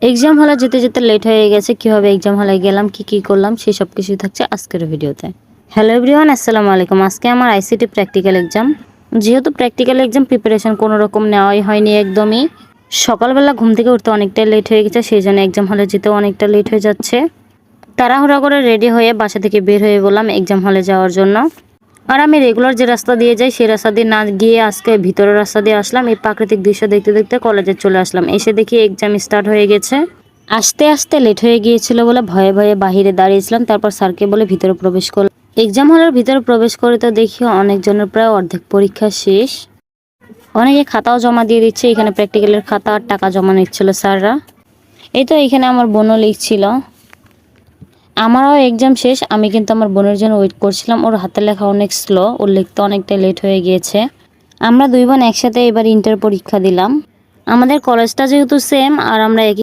Exam হলে যেতে যেতে লেট হয়ে গেছে। কীভাবে এক্সাম হলে গেলাম, কি করলাম, সেই সব কিছুই থাকছে আজকের ভিডিওতে। হ্যালো এভরিওয়ান, আসসালামু আলাইকুম। আজকে আমার আইসিটি প্র্যাকটিক্যাল এক্সাম। যেহেতু প্র্যাকটিক্যাল এক্সাম প্রিপারেশন কোনো রকম নেওয়াই হয়নি একদমই। সকালবেলা ঘুম থেকে উঠতে অনেকটাই লেট হয়ে গেছে, সেই জন্য এক্সাম হলে যেতেও অনেকটা লেট হয়ে যাচ্ছে। তাড়াহুড়া করে রেডি হয়ে বাসা থেকে বের হয়ে বললাম এক্সাম হলে যাওয়ার জন্য। আর আমি রেগুলার যে রাস্তা দিয়ে যাই সেই রাস্তা দিয়ে না গিয়ে আজকে ভিতরের রাস্তা দিয়ে আসলাম। এই প্রাকৃতিক দৃশ্য দেখতে দেখতে কলেজে চলে আসলাম। এসে দেখি এক্সাম স্টার্ট হয়ে গেছে। আস্তে আস্তে লেট হয়ে গিয়েছিল বলে ভয়ে ভয়ে বাহিরে দাঁড়িয়েছিলাম। তারপর স্যারকে বলে ভিতরে প্রবেশ করলাম। এক্সাম হলের ভিতরে প্রবেশ করে তো দেখি অনেকজনের প্রায় অর্ধেক পরীক্ষা শেষ। অনেকে খাতাও জমা দিয়ে দিচ্ছে। এখানে প্র্যাকটিক্যালের খাতা আর টাকা জমা নিচ্ছিল স্যাররা। এই তো এখানে আমার বোনও লিখছিল। আমারও এক্সাম শেষ। আমি কিন্তু আমার বোনের জন্য ওয়েট করছিলাম। ওর হাতের লেখা অনেক স্লো, ওর লিখতে অনেকটা লেট হয়ে গিয়েছে। আমরা দুই বোন একসাথে এবার ইন্টার পরীক্ষা দিলাম। আমাদের কলেজটা যেহেতু সেম আর আমরা একই